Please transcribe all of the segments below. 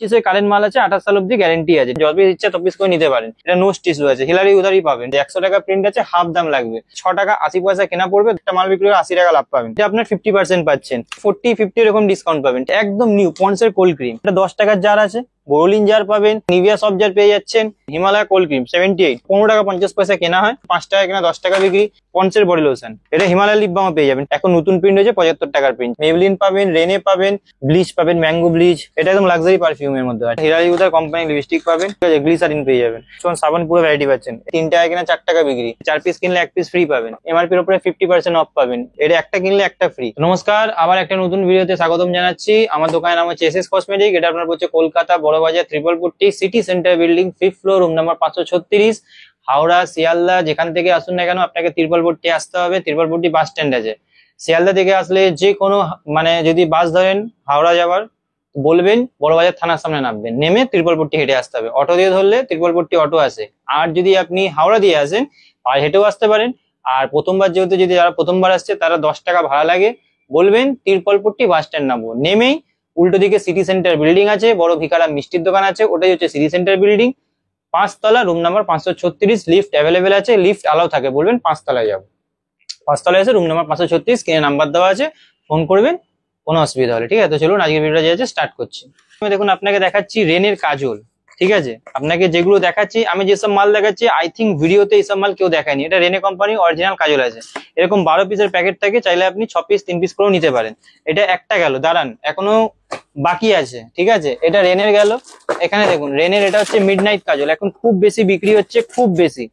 25 current মাল আছে, 28 সাল অব্দি গ্যারেন্টি আছে, যত পিস ইচ্ছা তত পিস করে নিতে পারেন। এটা নো টিস্যু আছে, হিলারি উধারি পাবেন। 100 টাকা প্রিন্ট আছে, হাফ দাম লাগবে, 6 টাকা 80 পয়সা কেনা পড়বে, একটা মাল বিক্রি করে 80 টাকা লাভ পাবেন। এটা আপনার 50% পাচ্ছেন, 40-50 এরকম ডিসকাউন্ট পাবেন। একদম নিউ পন্ডস এর কোল্ড ক্রিম, এটা 10 টাকার জার আছে, বোরোলিন জার পাবেন, নিভিয়া সব জার পেয়ে যাচ্ছেন। হিমালয় কোল্ড ক্রিম 78, 15 টাকা 50 পয়সা কেনা হয়, 5 টাকা কেনা 10 টাকা বিক্রি। পন্ডস এর বডি লোশন, এটা হিমালয় লিপ বামও পেয়ে যাবেন। এখন নতুন প্রিন্ট হয়েছে 75 টাকার প্রিন্ট। মেবলিন পাবেন, রেনে পাবেন, ব্লিচ পাবেন, ম্যাঙ্গো ব্লিচ, এটা একদম লাক্সারি পারফিউমের মধ্যে। হিলারি উধার কোম্পানি লিপস্টিক পাবেন, ঠিক আছে, গ্লিসারিন পেয়ে যাবেন। সাবান পুরো ভ্যারাইটি পাচ্ছেন, 3 টাকা কেনা 4 টাকা বিক্রি, 4 পিস কিনলে 1 পিস ফ্রি পাবেন। এমআরপির উপরে 50% অফ পাবেন, এটা একটা কিনলে একটা ফ্রি। নমস্কার, আবার একটা নতুন ভিডিওতে স্বাগতম জানাচ্ছি। আমার দোকানের নাম হচ্ছে এসএস কসমেটিক। এটা আপনার হচ্ছে Kolkata Burrabazar Tripalpatti city centre building, 5th floor, room number 536, Howrah Sealdah যেখান থেকে আসুন না কেন আপনাকে ত্রিপলপট্টি আসতে হবে। ত্রিপলপট্টি বাস স্ট্যান্ড আছে, শিয়ালদা থেকে আসলে যে কোনো মানে যদি বাস ধরেন হাওড়া যাওয়ার, বলবেন বড়বাজার থানার সামনে নামবেন, নেমে ত্রিপলপট্টি হেঁটে আসতে হবে। অটো দিয়ে ধরলে ত্রিপলপট্টি অটো আসে। আর যদি আপনি হাওড়া দিয়ে আসেন আর হেঁটেও আসতে পারেন। আর প্রথমবার যেহেতু যদি যারা প্রথমবার আসছে তারা 10 টাকা ভাড়া লাগে, বলবেন ত্রিপলপট্টি বাস স্ট্যান্ড নামবো, নেমেই উল্টো দিকে সিটি সেন্টার বিল্ডিং আছে, বড় ভিকারা মিষ্টির দোকান আছে, ওটাই হচ্ছে সিটি সেন্টার বিল্ডিং, 5 তলা, রুম নাম্বার 536। লিফট অ্যাভেলেবেল আছে, লিফট অ্যালাউ থাকে, বলবেন 5 তলায় যাবো। 5 তলায় আছে, রুম নাম্বার 536, স্ক্রিনে নাম্বার দেওয়া আছে, ফোন করবেন কোনো অসুবিধা হলে। ঠিক আছে, তো চলুন আজকের ভিডিওটা যে আছে স্টার্ট করছি। দেখুন আপনাকে দেখাচ্ছি রেনের কাজল, ঠিক আছে। আপনাকে যেগুলো দেখাচ্ছি, আমি যেসব মাল দেখাচ্ছি আই থিঙ্ক ভিডিওতে এইসব মাল কেউ দেখায়নি। এটা রেনে কোম্পানি অরিজিনাল কাজল আছে, এরকম 12 পিসের প্যাকেট থাকে, চাইলে আপনি 6 পিস 3 পিস করেও নিতে পারেন। এটা একটা গেল, দাঁড়ান এখনো বাকি আছে, ঠিক আছে। এটা রেনের গেল। এখানে দেখুন রেনের, এটা হচ্ছে মিডনাইট কাজল, এখন খুব বেশি বিক্রি হচ্ছে, খুব বেশি,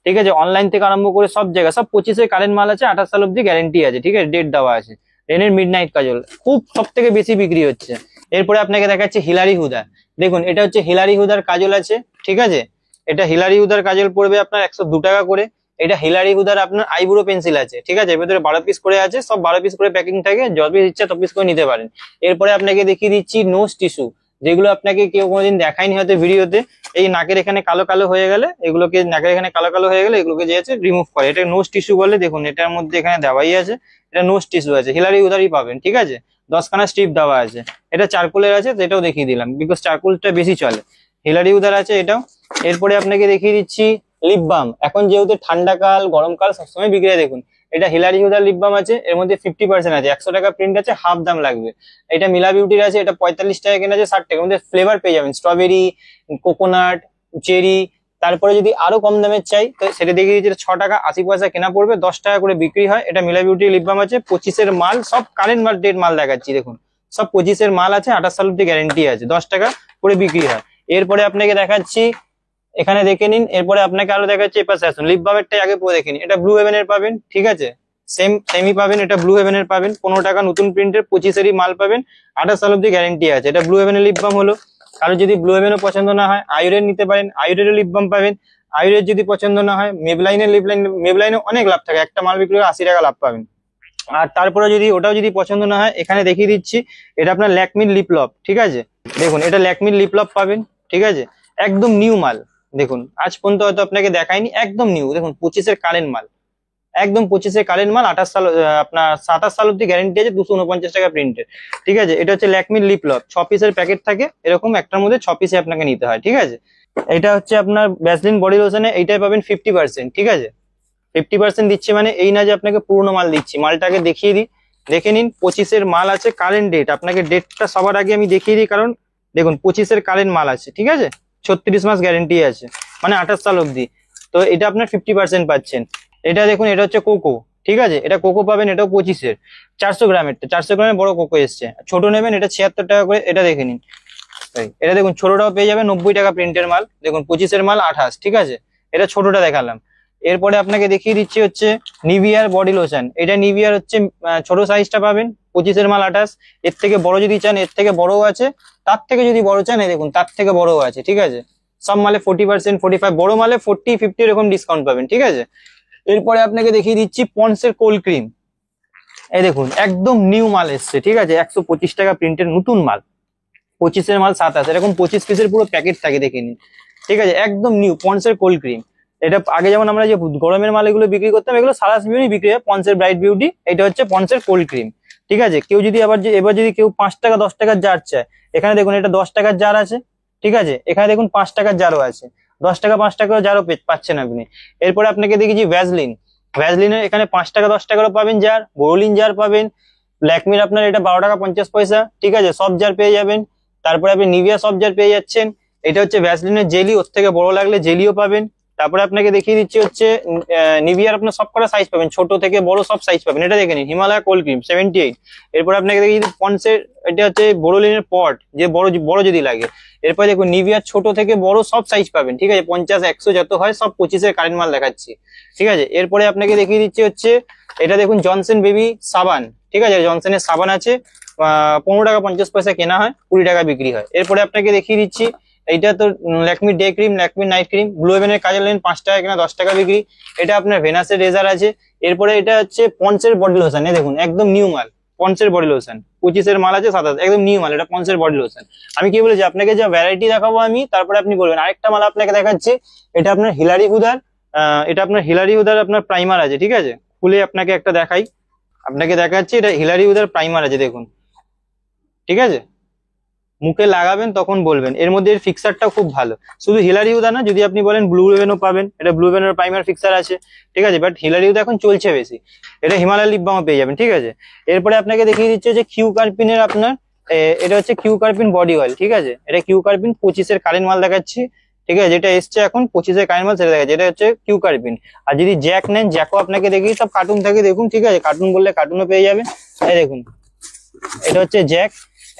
ঠিক আছে। অনলাইন থেকে আরম্ভ করে সব জায়গায় সব 25 কারেন্ট মাল আছে, 28 সাল অব্দি গ্যারেন্টি আছে, ঠিক আছে, ডেট দেওয়া আছে। রেনের মিডনাইট কাজল খুব সব থেকে বেশি বিক্রি হচ্ছে। এরপরে আপনাকে দেখাচ্ছি হিলারি হুদা। দেখুন এটা হচ্ছে হিলারি হুদার কাজল আছে, ঠিক আছে। এটা হিলারি হুদার কাজল পড়বে আপনার 102 টাকা করে। এটা হিলারি হুদার আপনার আইব্রো পেন্সিল আছে, ঠিক আছে, এর ভেতরে 12 পিস করে আছে, সব 12 পিস করে প্যাকিং থাকে, যত পিস ইচ্ছা তত পিস করে নিতে পারেন। এরপরে আপনাকে দেখিয়ে দিচ্ছি নোজ টিস্যু, যেগুলো আপনাকে কেউ কোনোদিন দেখায়নি হয়তো ভিডিওতে। এই নাকের এখানে কালো কালো হয়ে গেলে, এগুলোকে নাকের এখানে কালো কালো হয়ে গেলে এগুলোকে যে আছে রিমুভ করে, এটা নোজ টিস্যু বলে। দেখুন এটার মধ্যে এখানে দেওয়াই আছে, এটা নোজ টিস্যু আছে, হিলারি উধারি পাবেন, ঠিক আছে। 10খানা স্ট্রিপ দেওয়া আছে। এটা চারকোলের আছে, তো এটাও দেখিয়ে দিলাম, বিকজ চারকোলটা বেশি চলে। হিলারি উধার আছে এটাও। এরপরে আপনাকে দেখিয়ে দিচ্ছি লিপ বাম। এখন যেহেতু ঠান্ডাকাল গরমকাল সবসময় বিক্রি হয়, দেখুন এটা হিলারি হুদার লিপ বাম আছে, এর মধ্যে 50% আছে, 100 টাকা প্রিন্ট আছে, হাফ দাম লাগবে। এটা মিলা বিউটির আছে, এটা 45 টাকা কেনা আছে, 60 টাকার মধ্যে ফ্লেভার পেয়ে যাবেন, স্ট্রবেরি, কোকোনাট, চেরি। তারপরে যদি আরো কম দামের চাই তো সেটা দেখিয়ে দিচ্ছি, 6 টাকা 80 পয়সা কেনা পড়বে, 10 টাকা করে বিক্রি হয়। এটা মিলা বিউটি লিপ বাম আছে, 25 মাল, সব কারেন্ট মাল, ডেট মাল দেখাচ্ছি। দেখুন সব 25 মাল আছে, 28 সাল অব্দি গ্যারেন্টি আছে, 10 টাকা করে বিক্রি হয়। এরপরে আপনাকে দেখাচ্ছি, এখানে দেখে নিন। এরপরে আপনাকে আরো দেখাচ্ছি, এপাশে আসুন, লিপ বামেরটাই আগে পরে দেখে নিন। এটা ব্লু হেভেনের পাবেন, ঠিক আছে, সেমই পাবেন, এটা ব্লু হেভেনের পাবেন, 15 টাকা নতুন প্রিন্টের 25 মাল পাবেন, 28 সাল অব্দি গ্যারেন্টি আছে। এটা ব্লু হেভেনের লিপ বাম হলো। কারো যদি ব্লু হেভেনও পছন্দ না হয় আয়ুরের নিতে পারেন, আয়ুরের লিপ বাম পাবেন। আয়ুরের যদি পছন্দ না হয় মেবলাইনের লিপ লাইন, মেবলাইনে অনেক লাভ থাকে, একটা মাল বিক্রি করে 80 টাকা লাভ পাবেন। আর তারপরে যদি ওটাও যদি পছন্দ না হয়, এখানে দেখিয়ে দিচ্ছি, এটা আপনার ল্যাকমির লিপ লব, ঠিক আছে। দেখুন এটা ল্যাকমির লিপ লব পাবেন, ঠিক আছে, একদম নিউ মাল। দেখুন আজ পর্যন্ত হয়তো আপনাকে দেখায়নি, একদম নিউ। দেখুন 25 কারেন্ট মাল, একদম 25 কারেন্ট মাল, 28 সাল আপনার 27 সাল অব্দি গ্যারেন্টি আছে, 249 টাকা প্রিন্টের, ঠিক আছে। এটা হচ্ছে ল্যাকমির লিপ লব, 6 পিসের প্যাকেট থাকে, এরকম একটার মধ্যে 6 পিসে আপনাকে নিতে হয়, ঠিক আছে। এটা হচ্ছে আপনার ভ্যাসলিন বডি লোশনে, এইটাই পাবেন 50%, ঠিক আছে। 50% দিচ্ছে মানে এই না যে আপনাকে পুরোনো মাল দিচ্ছি, মালটাকে দেখিয়ে দিই, দেখে নিন। 25 মাল আছে, কারেন্ট ডেট, আপনাকে ডেটটা সবার আগে আমি দেখিয়ে দিই, কারণ দেখুন 25 কারেন্ট মাল আছে, ঠিক আছে, 36 মাস গ্যারেন্টি আছে, মানে 28 সাল অব্দি। তো এটা আপনার 50% পাচ্ছেন। এটা দেখুন এটা হচ্ছে কোকো, ঠিক আছে, এটা কোকো পাবেন, এটাও 25 400 গ্রামের, 400 গ্রামের বড় কোকো এসছে। ছোট নেবেন এটা 76 টাকা করে, এটা দেখে নিন। এটা দেখুন ছোটটাও পেয়ে যাবে 90 টাকা প্রিন্টের মাল, দেখুন 25 মাল 28, ঠিক আছে। এটা ছোটটা দেখালাম। এরপরে আপনাকে দেখিয়ে দিচ্ছি হচ্ছে নিভিয়ার বডি লোশন। এটা নিভিয়ার হচ্ছে ছোট সাইজটা পাবেন, 25 মাল 28। এর থেকে বড় যদি চান এর থেকে বড়ও আছে, তার থেকে যদি বড় চান এই দেখুন তার থেকে বড়ও আছে, ঠিক আছে। সব মালে 40%, 45, বড় মালে 40-50 এরকম ডিসকাউন্ট পাবেন, ঠিক আছে। এরপরে আপনাকে দেখিয়ে দিচ্ছি পন্ডস এর কোল্ড ক্রিম। এই দেখুন একদম নিউ মাল এসছে, ঠিক আছে, 125 টাকা প্রিন্টের নতুন মাল, 25 মাল 27, এরকম 25 পিসের পুরো প্যাকেট থাকে, দেখে নিন, ঠিক আছে, একদম নিউ পন্ডস এর কোল্ড ক্রিম। এটা আগে যেমন আমরা যে গরমের মাল এগুলো বিক্রি করতাম, এগুলো সারাস বিউটি বিক্রি হয়, পন্ডস এর ব্রাইট বিউটি, এটা হচ্ছে পন্ডস এর কোল্ড ক্রিম। ঠিক আছে। কেউ যদি এবার যদি কেউ 5 টাকা 10 টাকার জার চায়, এখানে দেখুন এটা 10 টাকার জার আছে, ঠিক আছে। এখানে দেখুন 5 টাকার জারও আছে, 10 টাকা 5 টাকার জারও পাচ্ছেন আপনি। এরপরে আপনাকে দেখেছি ভ্যাসলিন। ভ্যাসলিনের এখানে 5 টাকা 10 টাকারও পাবেন জার, বোরোলিন জার পাবেন। ল্যাকমির আপনার এটা 12 টাকা 50 পয়সা, ঠিক আছে, সব জার পেয়ে যাবেন। তারপরে আপনি নিভিয়া সব জার পেয়ে যাচ্ছেন। এটা হচ্ছে ভ্যাসলিনের জেলি, ওর থেকে বড় লাগলে জেলিও পাবেন। তারপরে আপনাকে দেখিয়ে দিচ্ছি হচ্ছে নিভিয়ার আপনার সব কটা সাইজ পাবেন, ছোট থেকে বড় সব সাইজ পাবেন। এটা দেখে নিন, হিমালয় কোল্ড ক্রিম 78। এরপর আপনাকে দেখি পন্সের, এটা হচ্ছে বোরোলিনের পট, যে বড় বড় যদি লাগে। এরপর দেখুন নিভিয়ার ছোট থেকে বড় সব সাইজ পাবেন, ঠিক আছে, 50 100 যত হয় সব 25-এর কারেন্ট মাল দেখাচ্ছি, ঠিক আছে। এরপরে আপনাকে দেখিয়ে দিচ্ছি হচ্ছে এটা দেখুন জনসন বেবি সাবান, ঠিক আছে, জনসনের সাবান আছে, 15 টাকা 50 পয়সা কেনা হয়, 20 টাকা বিক্রি হয়। এরপরে আপনাকে দেখিয়ে দিচ্ছি এইটা তো Lakme day cream, Lakme night cream, blue হেভেনের কাজের লাইন 5 টাকা কেনা 10 টাকা বিক্রি। এটা আপনার ভেনাসের রেজার আছে। এরপরে এটা হচ্ছে পন্সের বডি লোশন, এই দেখুন একদম নিউ মাল, পন্সের বডি লোশন 25-এর মাল আছে, 27 একদম নিউ মাল, এটা পন্সের বডি লোশন। আমি কি বলেছি আপনাকে, যা ভ্যারাইটি দেখাবো আমি, তারপরে আপনি বলবেন। আরেকটা মাল আপনাকে দেখাচ্ছি, এটা আপনার হিলারি হুদার, এটা আপনার হিলারি হুদার আপনার প্রাইমার আছে, ঠিক আছে। খুলে আপনাকে একটা দেখাই, আপনাকে দেখাচ্ছি, এটা হিলারি হুদার প্রাইমার আছে দেখুন, ঠিক আছে। মুখে লাগাবেন তখন বলবেন। এর মধ্যে এর ফিক্সারটাও খুব ভালো, শুধু হিলারি হুদা না, যদি আপনি বলেন ব্লু হেভেনও পাবেন, এটা ব্লু হেভেনের প্রাইমার ফিক্সার আছে, ঠিক আছে। বাট হিলারি হুদা এখন চলছে বেশি, এটা হিমালয় লিপ বামও পেয়ে যাবেন, ঠিক আছে। এরপরে আপনাকে দেখিয়ে দিচ্ছে যে কিউ কার্পিনের আপনার এটা হচ্ছে কিউ কার্পিন বডি অয়েল, ঠিক আছে। এটা কিউ কার্পিন 25-এর কারেন্ট মাল দেখাচ্ছি, ঠিক আছে, যেটা এসছে এখন 25-এর কারেন্ট মাল সেটা দেখাচ্ছে, এটা হচ্ছে কিউ কার্পিন। আর যদি জ্যাক নেন, জ্যাকও আপনাকে দেখি সব কার্টুন থাকে দেখুন, ঠিক আছে, কার্টুন বললে কার্টুনও পেয়ে যাবেন। এই দেখুন এটা হচ্ছে জ্যাক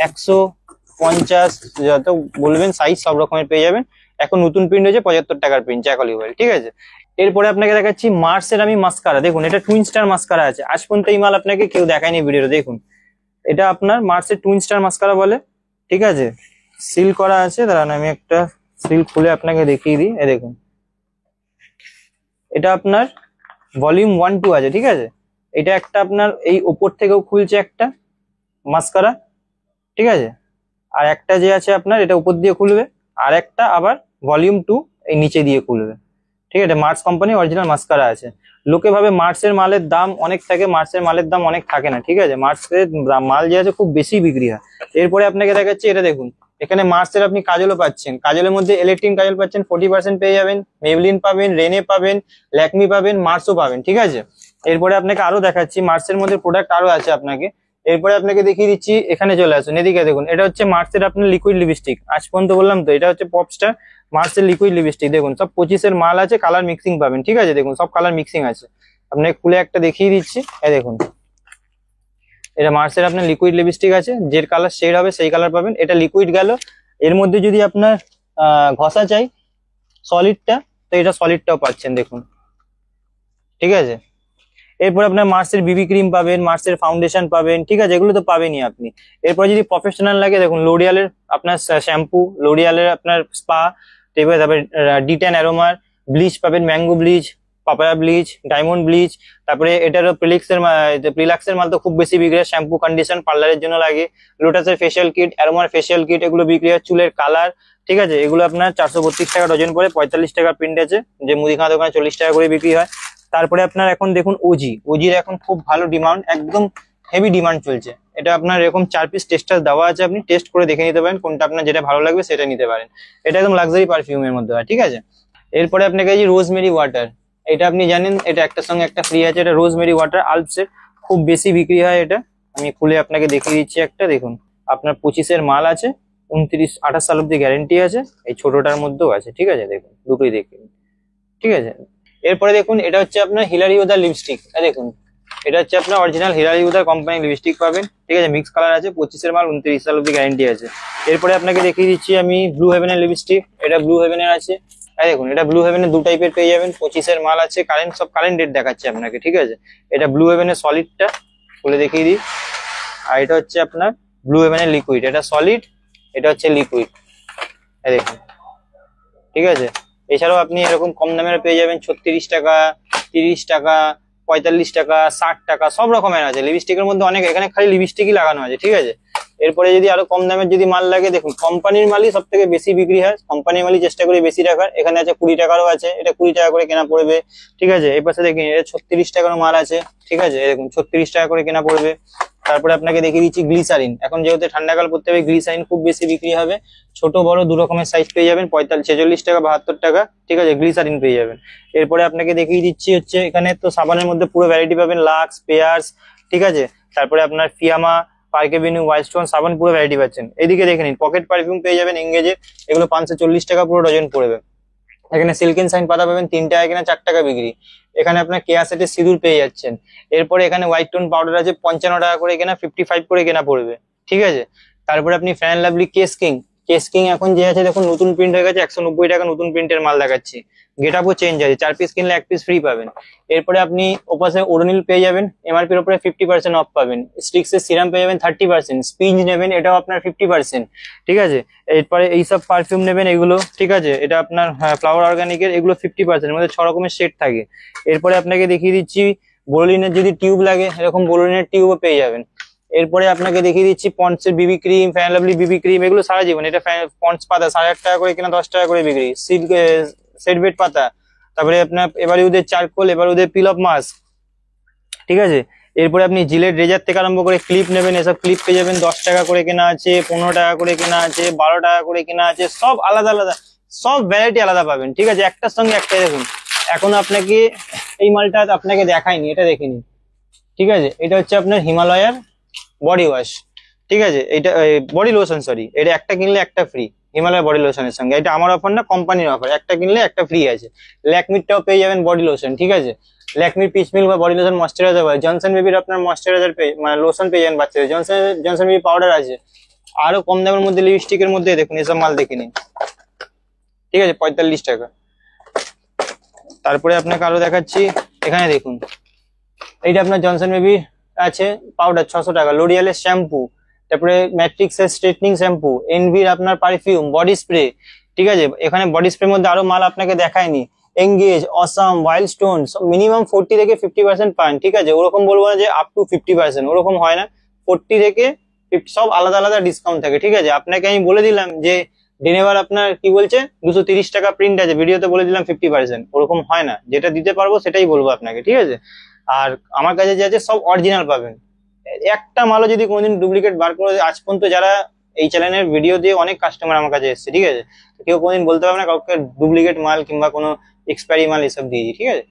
150 যত বলবেন সাইজ সব রকমের পেয়ে যাবেন। এখন নতুন প্রিন্ট হয়েছে 75 টাকার প্রিন্ট, জ্যাক অলিভ অয়েল, ঠিক আছে। এরপরে আপনাকে দেখাচ্ছি মার্সের আমি মাস্কারা, দেখুন এটা টুইন স্টার মাস্কারা আছে, আজ পর্যন্ত এই মাল আপনাকে কেউ দেখায়নি ভিডিওতে। দেখুন এটা আপনার মার্সের টুইন স্টার মাস্কারা বলে, ঠিক আছে, সিল করা আছে। দাঁড়ান আমি একটা সিল খুলে আপনাকে দেখিয়ে দিই। এই দেখুন এটা আপনার ভলিউম 1 2 আছে, ঠিক আছে। এটা একটা আপনার এই ওপর থেকেও খুলছে একটা মাস্কারা, ঠিক আছে। আর একটা যে আছে আপনার এটা উপর দিয়ে খুলবে, আর একটা আবার ভলিউম 2 এই নিচে দিয়ে খুলবে, ঠিক আছে। মার্স কোম্পানি অরিজিনাল মাস্কারা আছে। লোকে ভাবে মার্সের মালের দাম অনেক থাকে, মার্সের মালের দাম অনেক থাকে না, ঠিক আছে। মার্সের মাল যে আছে খুব বেশি বিক্রি হয়। এরপরে আপনাকে দেখাচ্ছি এটা দেখুন, এখানে মার্সের আপনি কাজলও পাচ্ছেন, কাজলের মধ্যে ইলেকট্রিক কাজল পাচ্ছেন 40% পেয়ে যাবেন, মেবলিন পাবেন, রেনে পাবেন, ল্যাকমি পাবেন, মার্সও পাবেন, ঠিক আছে। এরপরে আপনাকে আরো দেখাচ্ছি মার্সের মধ্যে প্রোডাক্ট আরো আছে আপনাকে। এরপরে আপনাকে দেখিয়ে দিচ্ছি, এখানে চলে আসুন, এদিকে দেখুন এটা হচ্ছে মার্সের আপনার লিকুইড লিপস্টিক, আজ পর্যন্ত বললাম তো এটা হচ্ছে পপস্টার মার্সের লিকুইড লিপস্টিক। দেখুন সব 25-এর মাল আছে, কালার মিক্সিং পাবেন, ঠিক আছে। দেখুন সব কালার মিক্সিং আছে, আপনাকে খুলে একটা দেখিয়ে দিচ্ছি। এই দেখুন এটা মার্সের আপনার লিকুইড লিপস্টিক আছে, যে কালার শেড হবে সেই কালার পাবেন। এটা লিকুইড গেল। এর মধ্যে যদি আপনার ঘষা চাই সলিডটা, তো এটা সলিডটাও পাচ্ছেন দেখুন, ঠিক আছে। এরপর আপনার মার্সের বিবি ক্রিম পাবেন, মার্সের ফাউন্ডেশন পাবেন, ঠিক আছে, এগুলো তো পাবেনই আপনি। এরপর যদি প্রফেশনাল লাগে দেখুন লোরিয়ালের আপনার শ্যাম্পু, লোরিয়ালের আপনার স্পা, তারপরে ডিটেন অ্যারোমার ব্লিচ পাবেন, mango bleach, papaya bleach, diamond bleach. তারপরে এটারও প্রিলাক্সের মাল তো খুব বেশি বিক্রি হয়, শ্যাম্পু কন্ডিশন পার্লারের জন্য লাগে। লোটাসের ফেশিয়াল কিট, অ্যারোমার ফেশিয়াল কিট, এগুলো বিক্রি হয়। চুলের কালার, ঠিক আছে, এগুলো আপনার 432 টাকা ডজন পড়ে, 45 টাকা প্রিন্ট আছে, যে মুদিখানা দোকানে 40 টাকা করে বিক্রি হয়। তারপরে আপনার এখন দেখুন ওজির এখন খুব ভালো ডিমান্ড, একদম হেভি ডিমান্ড চলছে। এটা আপনার এরকম 4 পিস টেস্টার দেওয়া আছে, আপনি টেস্ট করে দেখে নিতে পারেন, কোনটা আপনার যেটা ভালো লাগবে সেটা নিতে পারেন। এটা একদম লাক্সারি পারফিউমের মধ্যে হয়, ঠিক আছে। এরপরে আপনাকে এই রোজমেরি ওয়াটার, এটা আপনি জানেন এটা একটার সঙ্গে একটা ফ্রি আছে, এটা রোজমেরি ওয়াটার আলপসের, খুব বেশি বিক্রি হয় এটা। আমি খুলে আপনাকে দেখিয়ে দিচ্ছি একটা, দেখুন আপনার 25-এর মাল আছে, 29-28 সাল অব্দি গ্যারেন্টি আছে, এই ছোটটার মধ্যেও আছে, ঠিক আছে। দেখুন দুটোই দেখুন, ঠিক আছে। এরপরে দেখুন এটা হচ্ছে আপনার হিলারি হুদার লিপস্টিক, দেখুন এটা হচ্ছে আপনার অরিজিনাল হিলারি হুদার কোম্পানি লিপস্টিক পাবেন, ঠিক আছে। মিক্স কালার আছে, 25-এর মাল, 29 সাল অব্দি গ্যারেন্টি আছে। এরপরে আপনাকে দেখিয়ে দিচ্ছি আমি ব্লু হেভেনের লিপস্টিক, এটা ব্লু হেভেনের আছে। দেখুন এটা ব্লু হেভেনের 2 টাইপের পেয়ে যাবেন, 25-এর মাল আছে, কারেন্ট সব কারেন্ট ডেট দেখাচ্ছে আপনাকে, ঠিক আছে। এটা ব্লু হেভেনের সলিডটা খুলে দেখিয়ে দিই। আর এটা হচ্ছে আপনার ব্লু হেভেনের লিকুইড, এটা সলিড, এটা হচ্ছে লিকুইড, দেখুন, ঠিক আছে। এছাড়াও আপনি এরকম কম দামের পেয়ে যাবেন 36 টাকা, 30 টাকা, 45 টাকা, 60 টাকা, সব রকমের আছে। লিপস্টিকের মধ্যে অনেক, এখানে খালি লিপস্টিকই লাগানো আছে, ঠিক আছে। এরপরে যদি আরো কম দামের যদি মাল লাগে, দেখুন কোম্পানির মালই সব থেকে বেশি বিক্রি হয়, কোম্পানির মালই চেষ্টা করি বেশি রাখার। এখানে আছে 20 টাকারও আছে, এটা 20 টাকা করে কেনা পড়বে, ঠিক আছে। এই পাশে দেখুন এটা 36 টাকারও মাল আছে, ঠিক আছে, দেখুন 36 টাকা করে কেনা পড়বে। তারপরে আপনাকে দেখিয়ে দিচ্ছি গ্লিসারিন। এখন যেহেতু ঠান্ডাকাল পড়তে হবে, গ্লিসারিন খুব বেশি বিক্রি হবে। ছোট বড় দু রকমের সাইজ পেয়ে যাবেন, 46 টাকা 72 টাকা, ঠিক আছে, গ্লিসারিন পেয়ে যাবেন। এরপরে আপনাকে দেখিয়ে দিচ্ছি হচ্ছে এখানে তো সাবানের মধ্যে পুরো ভ্যারাইটি পাবেন, লাক্স, পেয়ার্স, ঠিক আছে, তারপরে আপনার ফিয়ামা, পার্ক এভিনিউ, ওয়াইল্ডস্টোন সাবান পুরো ভ্যারাইটি পাচ্ছেন। এদিকে দেখে নিন, পকেট পারফিউম পেয়ে যাবেন এঙ্গেজের, এগুলো 540 টাকা পুরো ডজন পড়বে। এখানে সিল্কেন সাইন পাতা পাবেন 3 টাকা কেনা 4 টাকা বিক্রি। এখানে আপনার কেয়া সেটের সিঁদুর পেয়ে যাচ্ছেন। এরপরে এখানে হোয়াইট টোন পাউডার আছে 55 টাকা করে কেনা, 55 করে কেনা পড়বে, ঠিক আছে। তারপরে আপনি fan lovely case king, case king এখন যে আছে দেখুন নতুন প্রিন্ট হয়ে গেছে, 190 টাকা নতুন প্রিন্টের মাল দেখাচ্ছি। গেট আপও চেঞ্জ আছে, 4 পিস কিনলে 1 পিস ফ্রি পাবেন। এরপরে আপনি ওপাশে ওডোনিল পেয়ে যাবেন, এমআরপির উপরে 50% অফ পাবেন। স্ট্রিক্সের সিরাম পেয়ে যাবেন 30%, স্পিঞ্জ নেবেন এটাও আপনার 50%, ঠিক আছে। এরপরে এইসব পারফিউম নেবেন এগুলো, ঠিক আছে, এটা আপনার ফ্লাওয়ার অর্গানিকের, এগুলো 50%, মধ্যে 6 রকমের সেট থাকে। এরপরে আপনাকে দেখিয়ে দিচ্ছি বোরোলিনের যদি টিউব লাগে এরকম বোরোলিনের টিউবও পেয়ে যাবেন। এরপরে আপনাকে দেখিয়ে দিচ্ছি পন্ডসের BB cream, Fair and Lovely BB cream, এগুলো সারা জীবন। এটা পন্ডস পাতা 8.5 টাকা করে কিনা 10 টাকা করে বিক্রি। সিল্ক সেটবেট পাতা, তারপরে আপনার এবারে ওদের চারকোল, এবার ওদের পিল অফ মাস্ক, ঠিক আছে। এরপরে আপনি জিলেট রেজার থেকে আরম্ভ করে ক্লিপ নেবেন, এসব ক্লিপ পেয়ে যাবেন 10 টাকা করে কেনা আছে, 15 টাকা করে কেনা আছে, 12 টাকা করে কেনা আছে, সব আলাদা আলাদা, সব ভ্যারাইটি আলাদা পাবেন, ঠিক আছে, একটার সঙ্গে একটাই। দেখুন এখন আপনাকে এই মালটা আপনাকে দেখাইনি, এটা দেখে নিন, ঠিক আছে। এটা হচ্ছে আপনার হিমালয়ার বডি ওয়াশ, ঠিক আছে, এটা বডি লোশন, সরি, এটা একটা কিনলে একটা ফ্রি, হিমালয় বডি লোশনের সঙ্গে। এটা আমার অফার না, কোম্পানির অফার, একটা কিনলে একটা ফ্রি আছে। ল্যাকমিরটাও পেয়ে যাবেন বডি লোশন, ঠিক আছে, ল্যাকমির পিচ মিল্ক বা বডি লোশন ময়শ্চারাইজার পাবে। জনসন বেবির আপনার ময়শ্চারাইজার মানে লোশন পেয়ে যাবেন বাচ্চাদের। জনসন বেবি পাউডার আছে, আরো কম দামের মধ্যে লিপস্টিকের মধ্যে দেখুন এসব মাল দেখে নিন, ঠিক আছে, 45 টাকা। তারপরে আপনাকে আরো দেখাচ্ছি, এখানে দেখুন এইটা আপনার জনসন বেবি আছে পাউডার 600 টাকা, লোরিয়ালের শ্যাম্পু, তারপরে ম্যাট্রিক্সের স্ট্রেটনিং শ্যাম্পু, এনভির আপনার পারফিউম, বডি স্প্রে, ঠিক আছে। এখানে বডি স্প্রের মধ্যে আরো মাল আপনাকে দেখায়নি, এঙ্গেজ, অসাম, ওয়াইল্ডস্টোন, মিনিমাম 40 থেকে 50% পান, ঠিক আছে। ওরকম বলবো না যে আপ টু 50%, ওরকম হয় না, 40 থেকে 50 সব আলাদা আলাদা ডিসকাউন্ট থাকে, ঠিক আছে। আপনাকে আমি বলে দিলাম যে ডেনেভার আপনার কি বলছে 230 টাকা প্রিন্ট আছে, ভিডিওতে বলে দিলাম 50%, ওরকম হয় না, যেটা দিতে পারবো সেটাই বলবো আপনাকে, ঠিক আছে। আর আমার কাছে যে আছে সব অরিজিনাল পাবেন, একটা মালও যদি কোনোদিন ডুপ্লিকেট বার করে, আজ পর্যন্ত যারা এই চ্যানেলের ভিডিও দিয়ে অনেক কাস্টমার আমার কাছে এসেছে, ঠিক আছে, কেউ কোনোদিন বলতে পারবে না কাউকে ডুপ্লিকেট মাল কিংবা কোনো এক্সপায়ারি মাল এসব দিয়েছি, ঠিক আছে।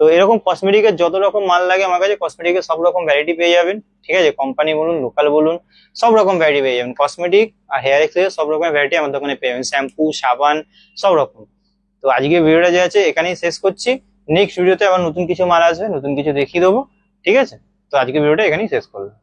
তো এরকম কসমেটিকের যত রকম মাল লাগে আমার কাছে, কসমেটিকের সব রকম ভ্যারাইটি পেয়ে যাবেন, ঠিক আছে, কোম্পানি বলুন লোকাল বলুন, সব রকম ভ্যারাইটি পেয়ে যাবেন। কসমেটিক আর হেয়ার এক্সেসরি সব রকমের ভ্যারাইটি আমার দোকানে পেয়ে যাবেন, শ্যাম্পু, সাবান, সব রকম। তো আজকে ভিডিওটা যে আছে এখানেই শেষ করছি, নেক্সট ভিডিওতে আবার নতুন কিছু মাল আসবে, নতুন কিছু দেখিয়ে দেবো, ঠিক আছে। তো আজকে ভিডিওটা এখানেই শেষ করলাম।